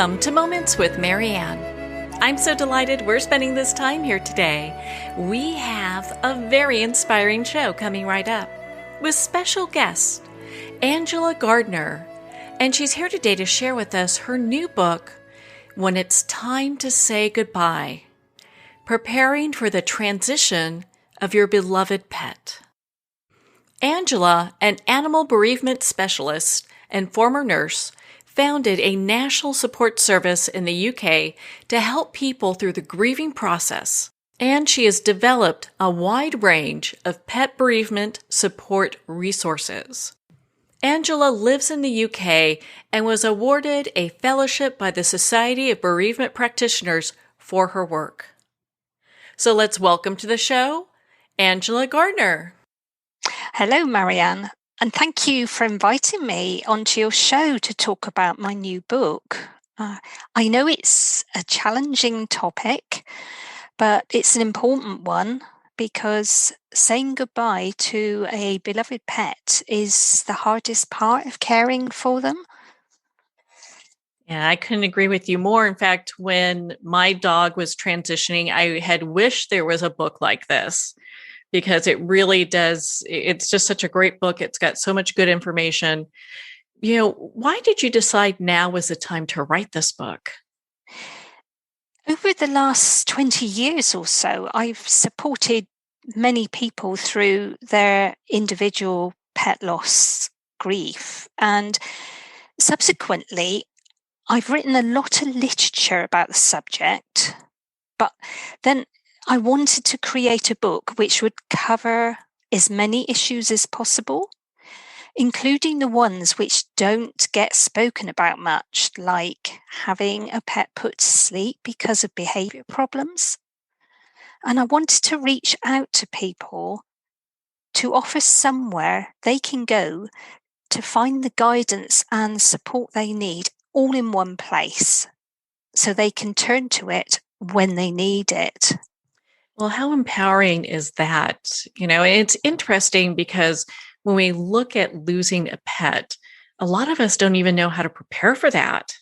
Welcome to Moments with Marianne. I'm so delighted we're spending this time here today. We have a very inspiring show coming right up with special guest, Angela Garner. And she's here today to share with us her new book, When It's Time to Say Goodbye, Preparing for the Transition of Your Beloved Pet. Angela, an animal bereavement specialist and former nurse, founded a national support service in the UK to help people through the grieving process, and she has developed a wide range of pet bereavement support resources. Angela lives in the UK and was awarded a fellowship by the Society of Bereavement Practitioners for her work. So let's welcome to the show, Angela Garner. Hello, Marianne, and thank you for inviting me onto your show to talk about my new book. I know it's a challenging topic, but it's an important one because saying goodbye to a beloved pet is the hardest part of caring for them. Yeah, I couldn't agree with you more. In fact, when my dog was transitioning, I had wished there was a book like this, because it really does. It's just such a great book. It's got so much good information. Why did you decide now was the time to write this book? Over the last 20 years or so, I've supported many people through their individual pet loss grief. And subsequently, I've written a lot of literature about the subject, but then I wanted to create a book which would cover as many issues as possible, including the ones which don't get spoken about much, like having a pet put to sleep because of behavior problems. And I wanted to reach out to people to offer somewhere they can go to find the guidance and support they need all in one place, so they can turn to it when they need it. Well, how empowering is that? It's interesting because when we look at losing a pet, a lot of us don't even know how to prepare for that.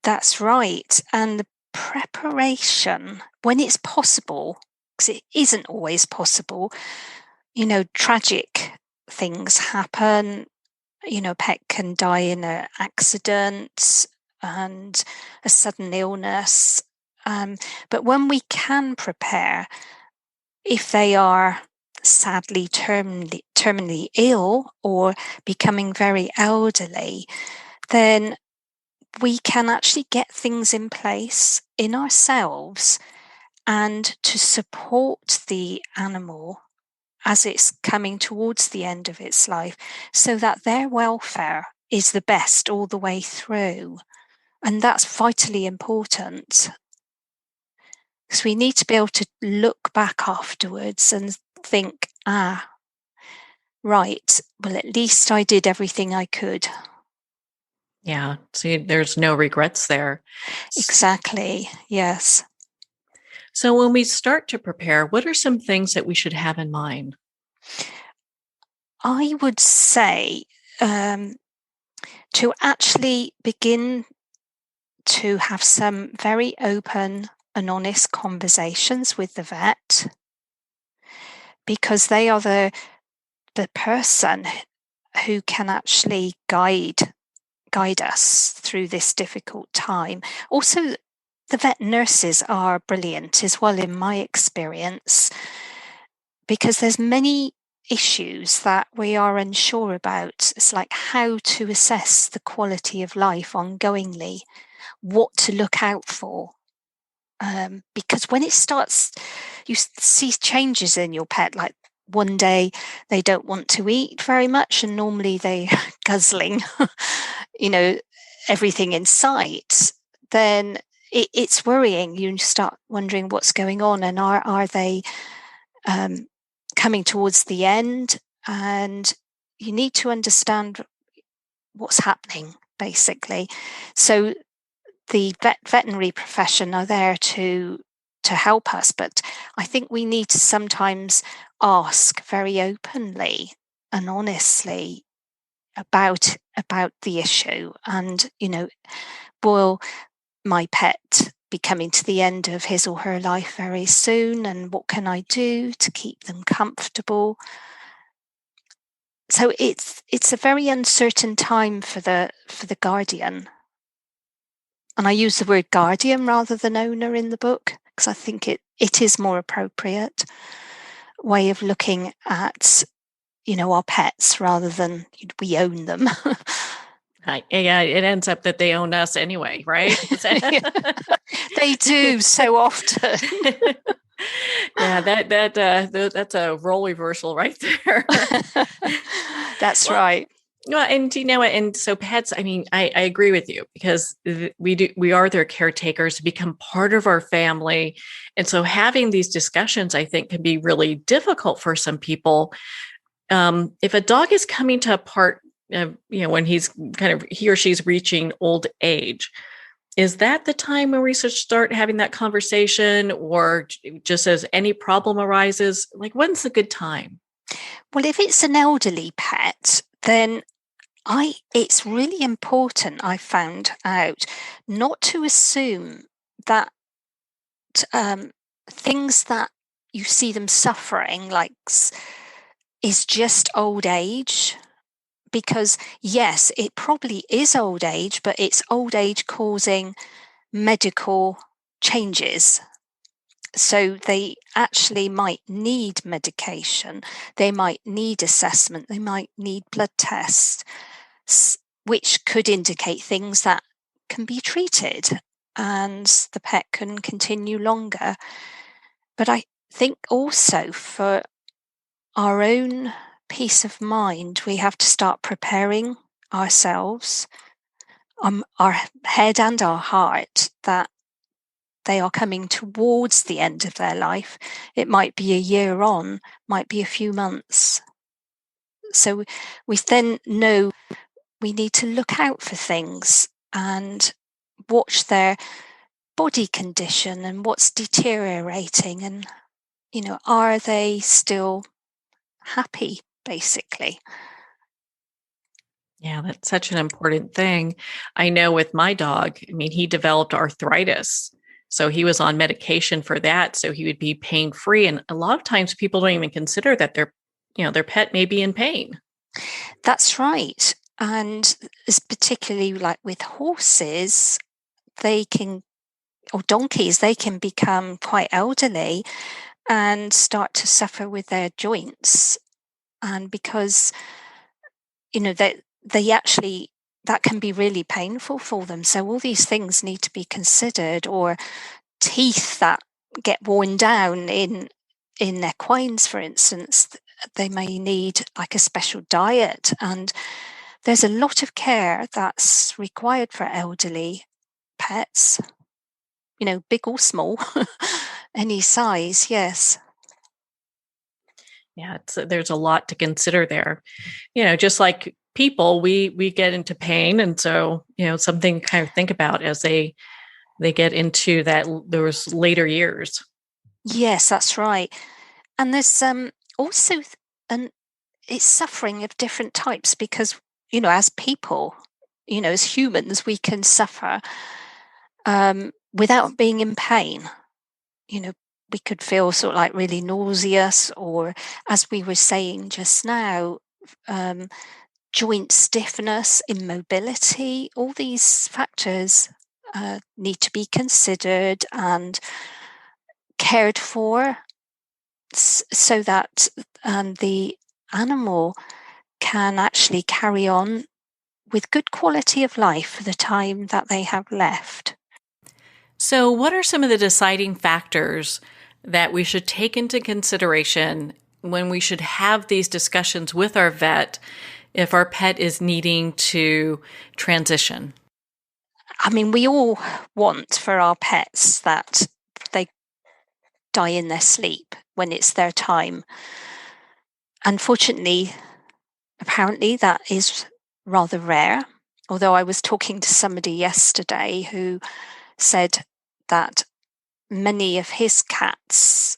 That's right. And the preparation, when it's possible, because it isn't always possible, tragic things happen. A pet can die in an accident and a sudden illness. But when we can prepare, if they are sadly terminally ill or becoming very elderly, then we can actually get things in place in ourselves and to support the animal as it's coming towards the end of its life, so that their welfare is the best all the way through. And that's vitally important, because we need to be able to look back afterwards and think, right, well, at least I did everything I could. Yeah. See, there's no regrets there. Exactly. Yes. So when we start to prepare, what are some things that we should have in mind? I would say to actually begin to have some very open and honest conversations with the vet, because they are the person who can actually guide us through this difficult time. Also, the vet nurses are brilliant as well, in my experience, because there's many issues that we are unsure about. It's like how to assess the quality of life ongoingly, what to look out for. Because when it starts, you see changes in your pet, like one day they don't want to eat very much, and normally they guzzling, everything in sight, then it's worrying. You start wondering what's going on, and are they coming towards the end? And you need to understand what's happening, basically. So the veterinary profession are there to help us, but I think we need to sometimes ask very openly and honestly, about the issue, and will my pet be coming to the end of his or her life very soon, and what can I do to keep them comfortable? So it's a very uncertain time for the guardian, and I use the word guardian rather than owner in the book because I think it is more appropriate way of looking at our pets rather than we own them. Yeah, it ends up that they own us anyway, right? Yeah, they do so often. Yeah, that's a role reversal right there. That's Well, right. well, and and so pets, I mean, I agree with you because we are their caretakers, become part of our family. And so having these discussions, I think, can be really difficult for some people. If a dog is coming to a part, when he or she's reaching old age, is that the time when we should start having that conversation, or just as any problem arises, like when's a good time? Well, if it's an elderly pet, then it's really important, I found out, not to assume that things that you see them suffering, like is just old age. Because yes, it probably is old age, but it's old age causing medical changes. So they actually might need medication, they might need assessment, they might need blood tests, which could indicate things that can be treated and the pet can continue longer. But I think also for our own peace of mind, we have to start preparing ourselves, our head and our heart, that they are coming towards the end of their life. It might be a year on, might be a few months. So we then know we need to look out for things and watch their body condition and what's deteriorating, and are they still happy, basically. Yeah, that's such an important thing. I know with my dog, I mean, he developed arthritis. So he was on medication for that. So he would be pain free. And a lot of times people don't even consider that their pet may be in pain. That's right. And it's particularly like with horses, or donkeys, they can become quite elderly and start to suffer with their joints. And because, they actually, that can be really painful for them. So all these things need to be considered, or teeth that get worn down in equines, for instance. They may need like a special diet, and there's a lot of care that's required for elderly pets, big or small, any size, yes. Yeah, there's a lot to consider there. Just like people, we get into pain. And so, something to kind of think about as they get into those later years. Yes, that's right. And there's also, and it's suffering of different types because, as people, as humans, we can suffer without being in pain. We could feel sort of like really nauseous, or as we were saying just now, joint stiffness, immobility, all these factors need to be considered and cared for so that the animal can actually carry on with good quality of life for the time that they have left. So, what are some of the deciding factors that we should take into consideration when we should have these discussions with our vet if our pet is needing to transition? I mean, we all want for our pets that they die in their sleep when it's their time. Unfortunately, apparently that is rather rare. Although I was talking to somebody yesterday who said that many of his cats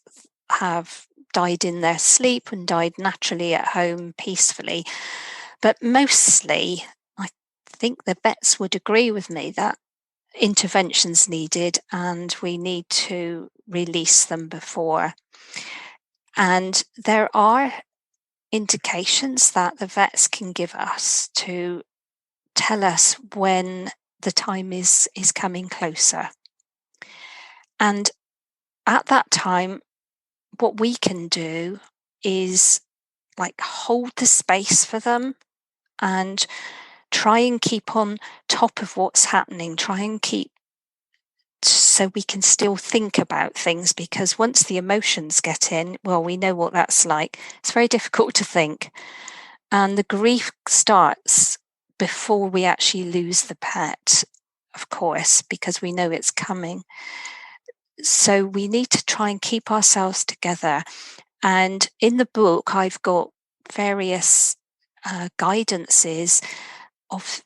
have died in their sleep and died naturally at home peacefully. But mostly, I think the vets would agree with me that intervention's needed and we need to release them before. And there are indications that the vets can give us to tell us when the time is coming closer. And at that time, what we can do is like hold the space for them and try and keep on top of what's happening, try and keep so we can still think about things, because once the emotions get in, well, we know what that's like. It's very difficult to think. And the grief starts before we actually lose the pet, of course, because we know it's coming. So we need to try and keep ourselves together. And in the book, I've got various guidances of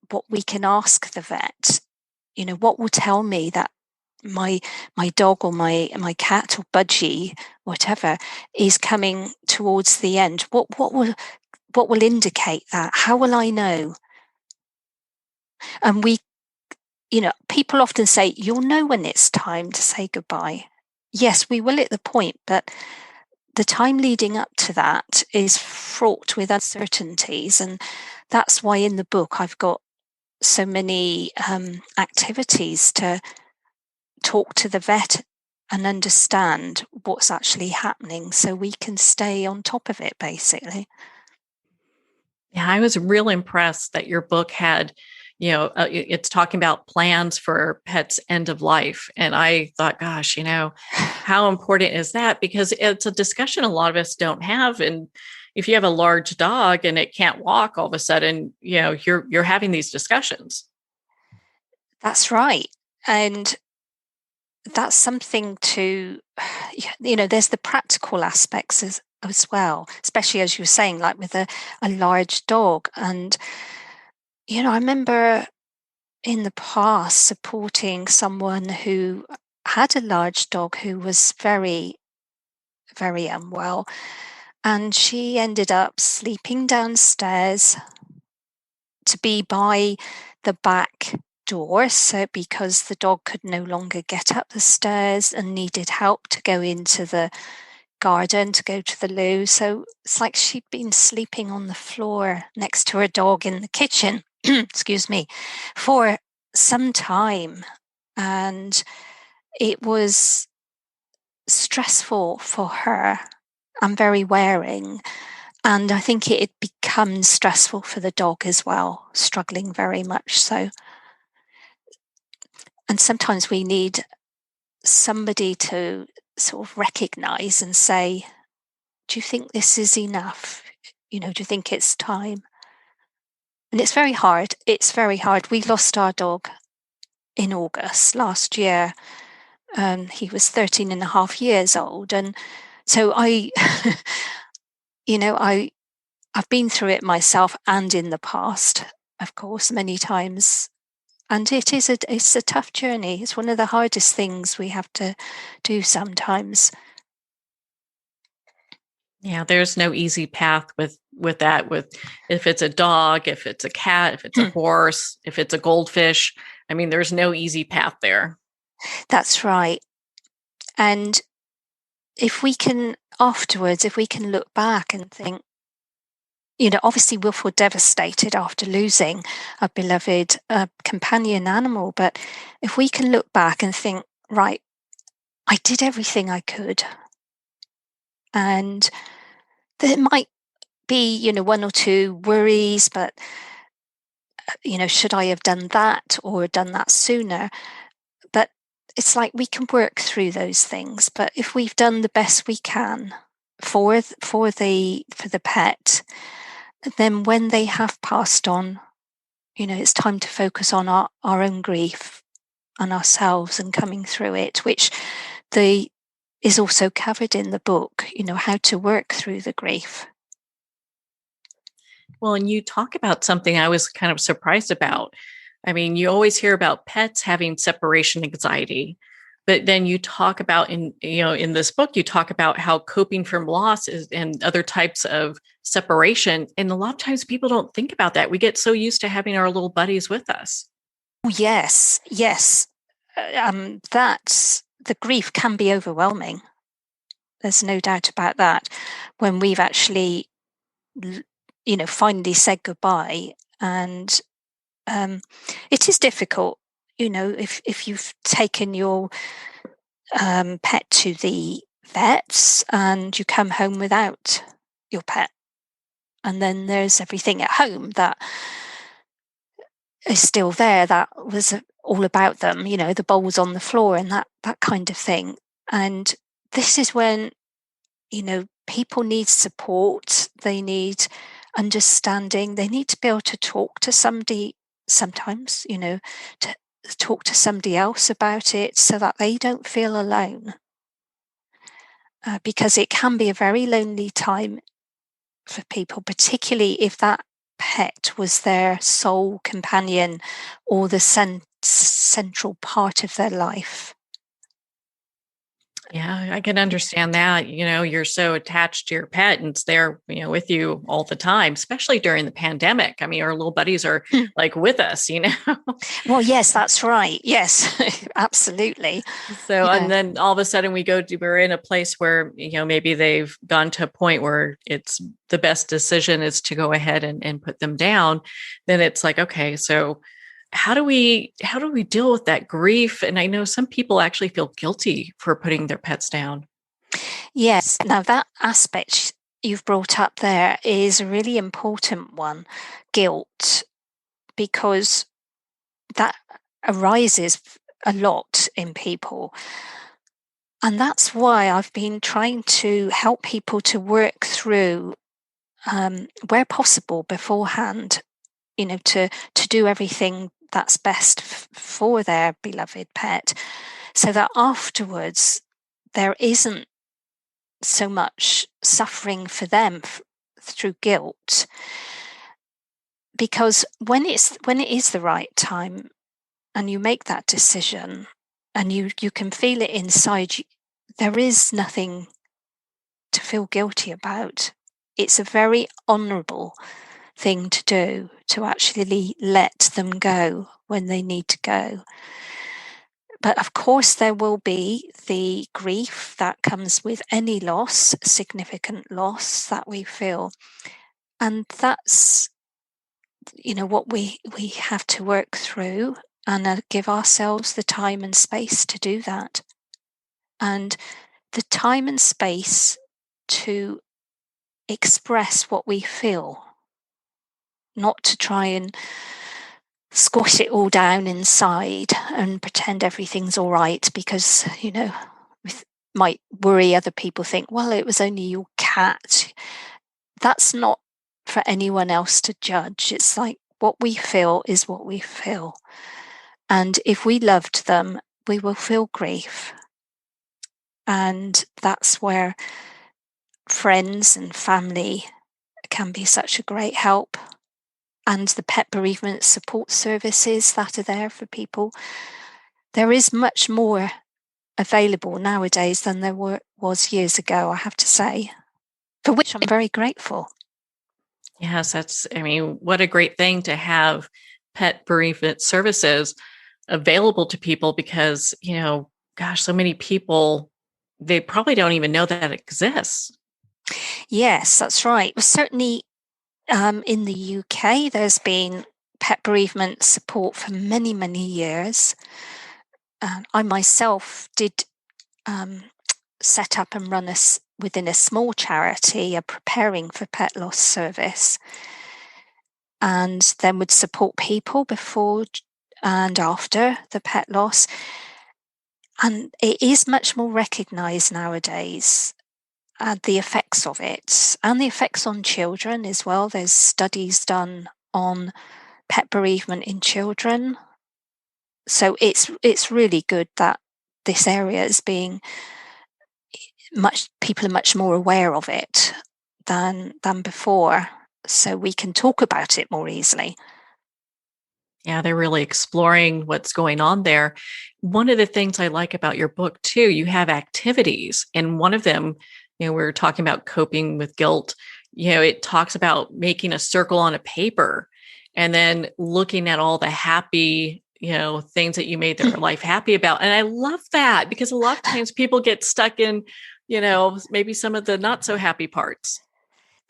what we can ask the vet. You know, what will tell me that my dog or my cat or budgie, whatever, is coming towards the end? What will indicate that? How will I know? And people often say, you'll know when it's time to say goodbye. Yes, we will at the point, but the time leading up to that is fraught with uncertainties. And that's why in the book I've got so many activities to talk to the vet and understand what's actually happening so we can stay on top of it, basically. Yeah, I was real impressed that your book had, it's talking about plans for pets' end of life. And I thought, gosh, how important is that? Because it's a discussion a lot of us don't have. And if you have a large dog and it can't walk, all of a sudden, you're having these discussions. That's right. And that's something to, there's the practical aspects as well, especially as you were saying, like with a large dog. And, I remember in the past supporting someone who had a large dog who was very, very unwell. And she ended up sleeping downstairs to be by the back door, so because the dog could no longer get up the stairs and needed help to go into the garden to go to the loo. So it's like she'd been sleeping on the floor next to her dog in the kitchen, excuse me, for some time. And it was stressful for her and very wearing. And I think it had become stressful for the dog as well, struggling very much so. And sometimes we need somebody to sort of recognize and say, do you think this is enough? Do you think it's time? And it's very hard. It's very hard. We lost our dog in August last year. He was 13 and a half years old. And so I've been through it myself and in the past, of course, many times. And it's a tough journey. It's one of the hardest things we have to do sometimes. Yeah, there's no easy path with that. With if it's a dog, if it's a cat, if it's a horse, if it's a goldfish. I mean, there's no easy path there. That's right. And if we can look back and think, obviously we'll feel devastated after losing a beloved companion animal. But if we can look back and think, right, I did everything I could. And there might be, one or two worries, but, should I have done that or done that sooner? But it's like we can work through those things. But if we've done the best we can for the pet, then when they have passed on, it's time to focus on our own grief and ourselves and coming through it, which is also covered in the book, how to work through the grief. Well, and you talk about something I was kind of surprised about. I mean, you always hear about pets having separation anxiety, But then you talk about in this book, you talk about how coping from loss is and other types of separation. And a lot of times people don't think about that. We get so used to having our little buddies with us. Oh, yes, yes. That's the grief can be overwhelming. There's no doubt about that. When we've actually, finally said goodbye, and it is difficult. If you've taken your pet to the vets and you come home without your pet, and then there's everything at home that is still there that was all about them, the bowls on the floor and that kind of thing. And this is when, people need support, they need understanding, they need to be able to talk to somebody sometimes, to talk to somebody else about it so that they don't feel alone. Because it can be a very lonely time for people, particularly if that pet was their sole companion or the central part of their life. Yeah, I can understand that. You're so attached to your pet and it's there, with you all the time, especially during the pandemic. I mean, our little buddies are like with us. Well, yes, that's right. Yes, absolutely. So, Yeah. and then all of a sudden we're in a place where, maybe they've gone to a point where it's the best decision is to go ahead and put them down. Then it's like, okay, so how do we deal with that grief? And I know some people actually feel guilty for putting their pets down. Yes. Now, that aspect you've brought up there is a really important one, guilt, because that arises a lot in people. And that's why I've been trying to help people to work through, where possible beforehand, to do everything that's best for their beloved pet, so that afterwards there isn't so much suffering for them through guilt. Because when it is the right time and you make that decision and you can feel it inside you, there is nothing to feel guilty about. It's a very honourable thing to do, to actually let them go when they need to go. But of course, there will be the grief that comes with any loss, significant loss that we feel. And that's, what we have to work through, and give ourselves the time and space to do that. And the time and space to express what we feel, not to try and squash it all down inside and pretend everything's all right, because, might worry other people, think, well, it was only your cat. That's not for anyone else to judge. It's like what we feel is what we feel. And if we loved them, we will feel grief. And that's where friends and family can be such a great help. And the pet bereavement support services that are there for people. There is much more available nowadays than there was years ago, I have to say, for which I'm very grateful. Yes, what a great thing to have pet bereavement services available to people because, gosh, so many people, they probably don't even know that it exists. Yes, that's right. Well, certainly in the UK, there's been pet bereavement support for many, many years. I myself did set up and run within a small charity, a preparing for pet loss service, and then would support people before and after the pet loss. And it is much more recognised nowadays, the effects of it and the effects on children as well. There's studies done on pet bereavement in children. So it's really good that this area is being people are much more aware of it than before, so we can talk about it more easily. Yeah, they're really exploring what's going on there. One of the things I like about your book too, you have activities, and one of them, we were talking about coping with guilt. It talks about making a circle on a paper and then looking at all the happy, things that you made their life happy about. And I love that because a lot of times people get stuck in, maybe some of the not so happy parts.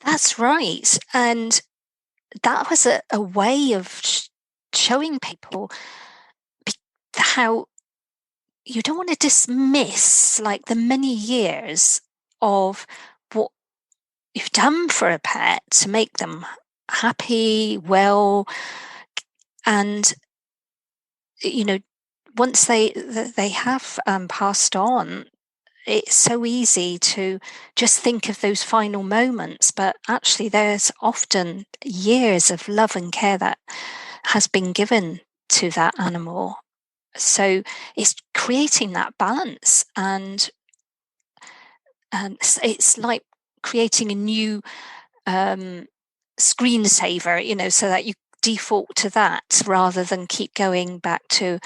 That's right. And that was a way of showing people how you don't want to dismiss like the many years of what you've done for a pet to make them happy, well, and once they have passed on, it's so easy to just think of those final moments, but actually there's often years of love and care that has been given to that animal. So it's creating that balance, and it's like creating a new screensaver, so that you default to that rather than keep going back to,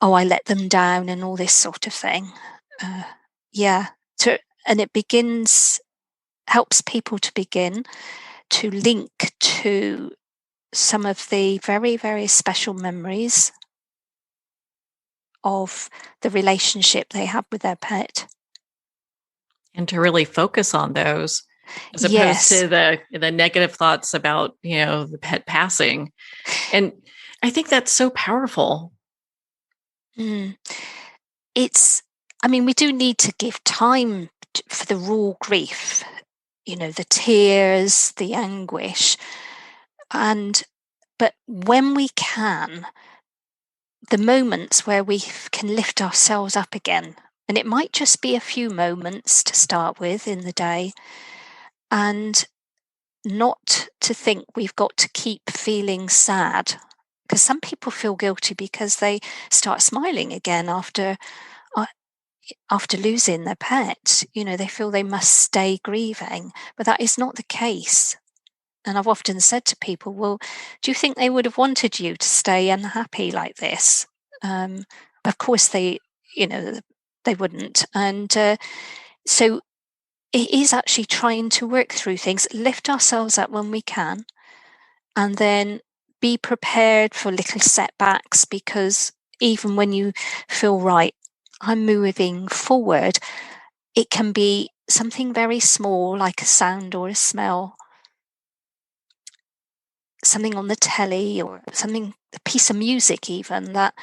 oh, I let them down and all this sort of thing. Uh, yeah. And it helps people to begin to link to some of the very, very special memories of the relationship they have with their pet. And to really focus on those as opposed Yes. to the negative thoughts about, the pet passing. And I think that's so powerful. Mm. We do need to give time for the raw grief, the tears, the anguish. But when we can, the moments where we can lift ourselves up again, and it might just be a few moments to start with in the day, and not to think we've got to keep feeling sad, because some people feel guilty because they start smiling again uh, after losing their pet. They feel they must stay grieving, but that is not the case. And I've often said to people, well, do you think they would have wanted you to stay unhappy like this? Of course they wouldn't. And so it is actually trying to work through things, lift ourselves up when we can, and then be prepared for little setbacks, because even when you feel right, I'm moving forward, it can be something very small, like a sound or a smell, something on the telly, or something, a piece of music even, that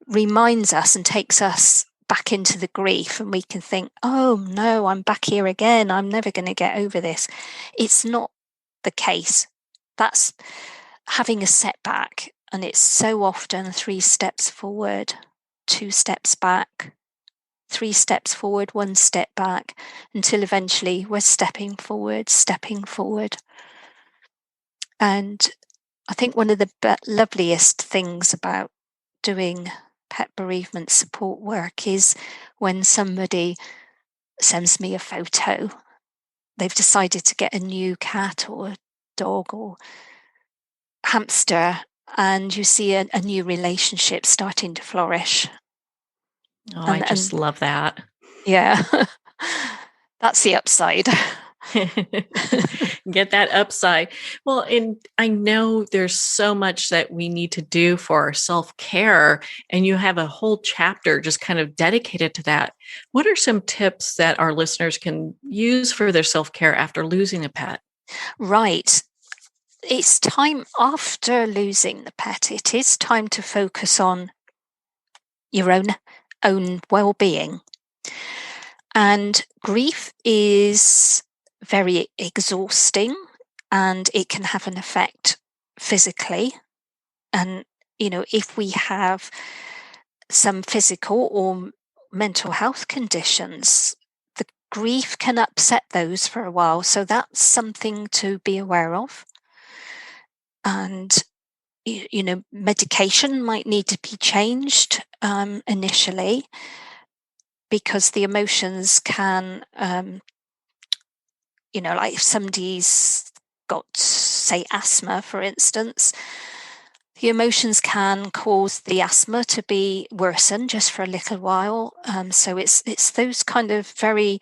reminds us and takes us back into the grief, and we can think, oh no, I'm back here again, I'm never going to get over this. It's not the case. That's having a setback, and it's so often 3 steps forward, 2 steps back, 3 steps forward, 1 step back, until eventually we're stepping forward, stepping forward. And I think one of the loveliest things about doing pet bereavement support work is when somebody sends me a photo. They've decided to get a new cat or dog or hamster, and you see a new relationship starting to flourish. Oh, I And just love that. yeah, that's the upside. Get that upside. Well, and I know there's so much that we need to do for our self-care, and you have a whole chapter just kind of dedicated to that. What are some tips that our listeners can use for their self-care after losing a pet? Right. It's time after losing the pet, it is time to focus on your own well-being. And grief is very exhausting, and it can have an effect physically. And, if we have some physical or mental health conditions, the grief can upset those for a while. So that's something to be aware of. And, medication might need to be changed initially, because the emotions can, like if somebody's got, say, asthma, for instance, The emotions can cause the asthma to be worsen just for a little while. So it's those kind of very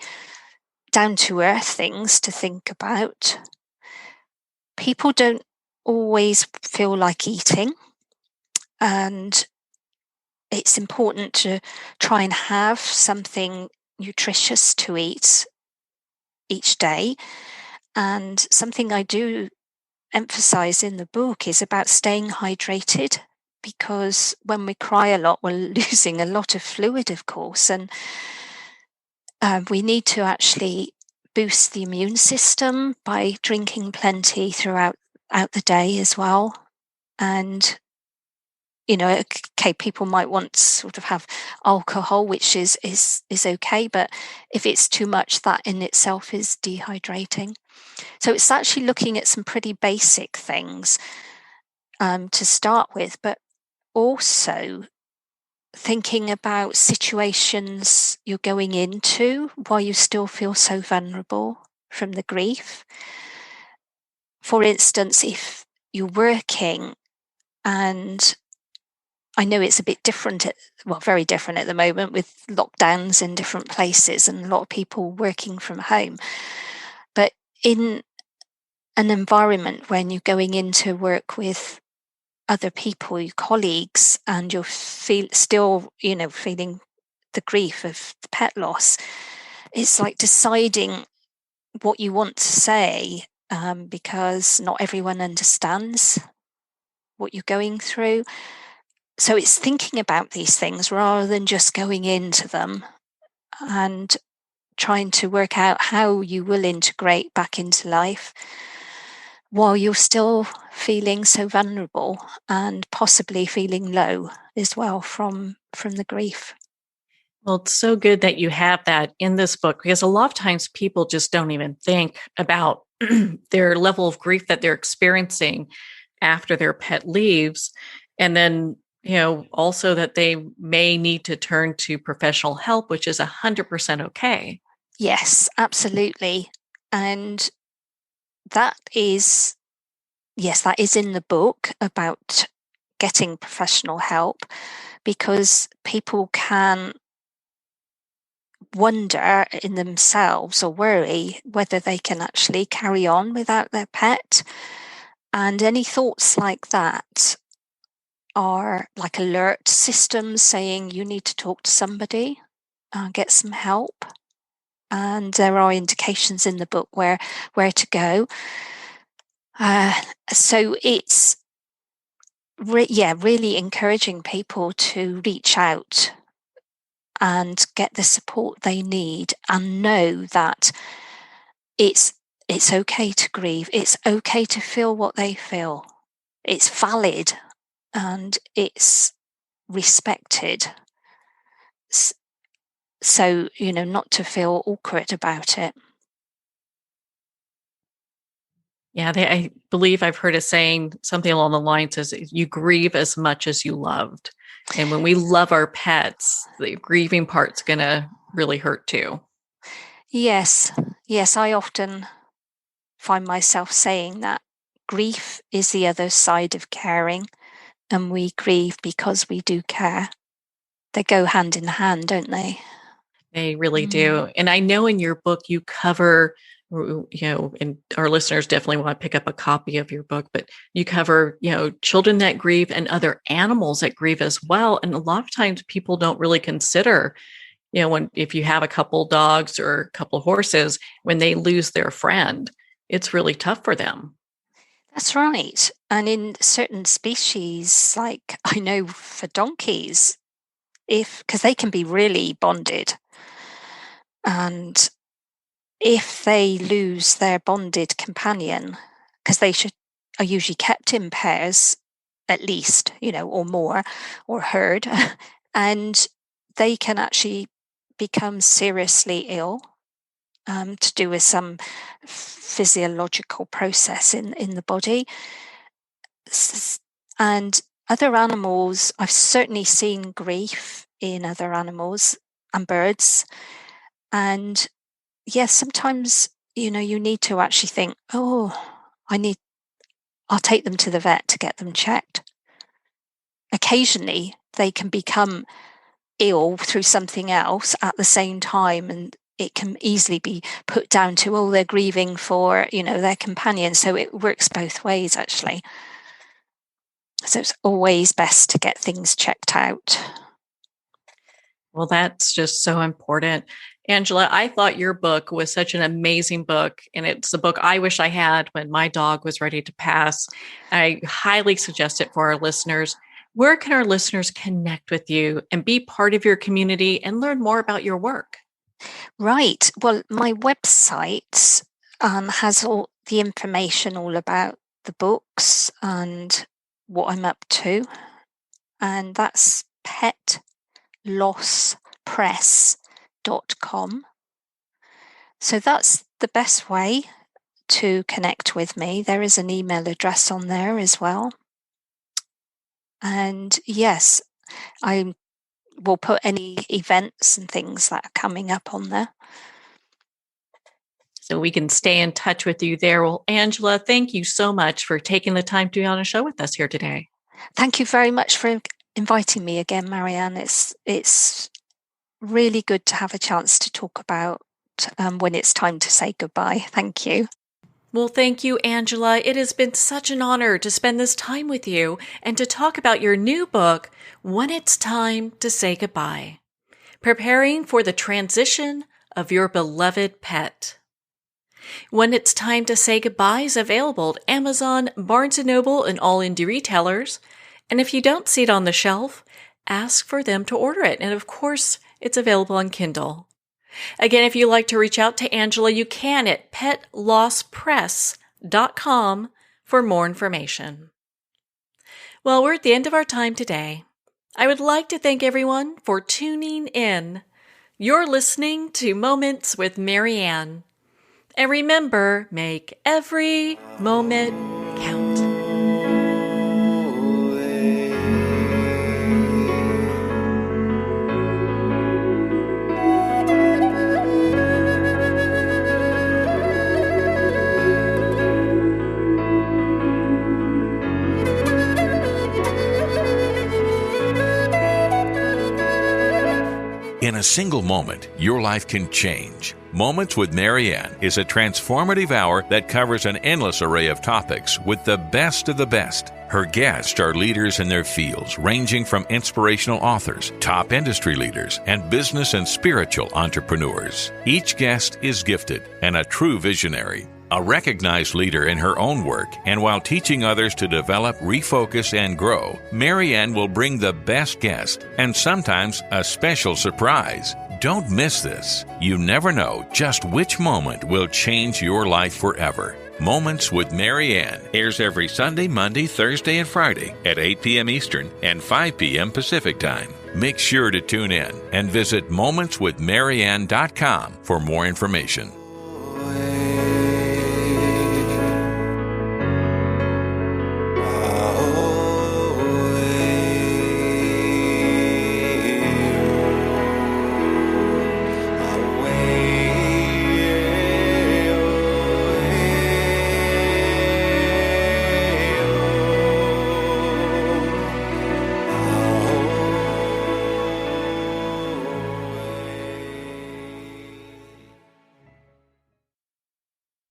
down to earth things to think about. People don't always feel like eating, and it's important to try and have something nutritious to eat each day. And something I do emphasize in the book is about staying hydrated, because when we cry a lot, we're losing a lot of fluid, of course, and we need to actually boost the immune system by drinking plenty throughout the day as well. And okay, people might want to sort of have alcohol, which is okay, but if it's too much, that in itself is dehydrating. So it's actually looking at some pretty basic things to start with, but also thinking about situations you're going into while you still feel so vulnerable from the grief. For instance, if you're working, and I know it's a bit different, very different at the moment with lockdowns in different places and a lot of people working from home. But in an environment when you're going into work with other people, your colleagues, and you're still feeling the grief of the pet loss, it's like deciding what you want to say, because not everyone understands what you're going through. So it's thinking about these things rather than just going into them and trying to work out how you will integrate back into life while you're still feeling so vulnerable and possibly feeling low as well from the grief. Well, it's so good that you have that in this book, because a lot of times people just don't even think about their level of grief that they're experiencing after their pet leaves. And then, also that they may need to turn to professional help, which is 100% okay. Yes, absolutely. And that is, yes, that is in the book about getting professional help, because people can wonder in themselves or worry whether they can actually carry on without their pet. And any thoughts like that are like alert systems saying you need to talk to somebody, get some help. And there are indications in the book where to go. So it's really encouraging people to reach out and get the support they need, and know that it's okay to grieve. It's okay to feel what they feel. It's valid and it's respected. So, not to feel awkward about it. Yeah, I believe I've heard a saying, something along the lines as you grieve as much as you loved. And when we love our pets, the grieving part's going to really hurt too. Yes, I often find myself saying that grief is the other side of caring, and we grieve because we do care. They go hand in hand, don't they? They really do. And I know in your book you cover, and our listeners definitely want to pick up a copy of your book, but you cover, children that grieve and other animals that grieve as well. And a lot of times people don't really consider, if you have a couple dogs or a couple horses, when they lose their friend, it's really tough for them. That's right. And in certain species, like I know for donkeys, because they can be really bonded, and if they lose their bonded companion, because are usually kept in pairs, at least, or more, or herd, and they can actually become seriously ill, to do with some physiological process in the body. And other animals, I've certainly seen grief in other animals and birds. And yes, sometimes, you need to actually think, oh, I'll take them to the vet to get them checked. occasionally they can become ill through something else at the same time, and it can easily be put down to, oh, they're grieving for, their companion. So it works both ways, actually. So it's always best to get things checked out. Well, that's just so important. Angela, I thought your book was such an amazing book, and it's the book I wish I had when my dog was ready to pass. I highly suggest it for our listeners. Where can our listeners connect with you and be part of your community and learn more about your work? Right. Well, my website has all the information all about the books and what I'm up to. And that's petlosspress.com. So that's the best way to connect with me. There is an email address on there as well. And yes, I will put any events and things that are coming up on there. So we can stay in touch with you there. Well, Angela, thank you so much for taking the time to be on a show with us here today. Thank you very much for inviting me again, Marianne. It's really good to have a chance to talk about when it's time to say goodbye. Thank you. Well, thank you, Angela. It has been such an honor to spend this time with you and to talk about your new book, When It's Time to Say Goodbye, Preparing for the Transition of Your Beloved Pet. When It's Time to Say Goodbye is available at Amazon, Barnes & Noble, and all indie retailers. And if you don't see it on the shelf, ask for them to order it. And of course, it's available on Kindle. Again, if you'd like to reach out to Angela, you can at petlosspress.com for more information. Well, we're at the end of our time today. I would like to thank everyone for tuning in. You're listening to Moments with Marianne. And remember, make every moment count. In a single moment, your life can change. Moments with Marianne is a transformative hour that covers an endless array of topics with the best of the best. Her guests are leaders in their fields, ranging from inspirational authors, top industry leaders, and business and spiritual entrepreneurs. Each guest is gifted and a true visionary, a recognized leader in her own work, and while teaching others to develop, refocus, and grow, Marianne will bring the best guest and sometimes a special surprise. Don't miss this. You never know just which moment will change your life forever. Moments with Marianne airs every Sunday, Monday, Thursday, and Friday at 8 p.m. Eastern and 5 p.m. Pacific Time. Make sure to tune in and visit momentswithmarianne.com for more information.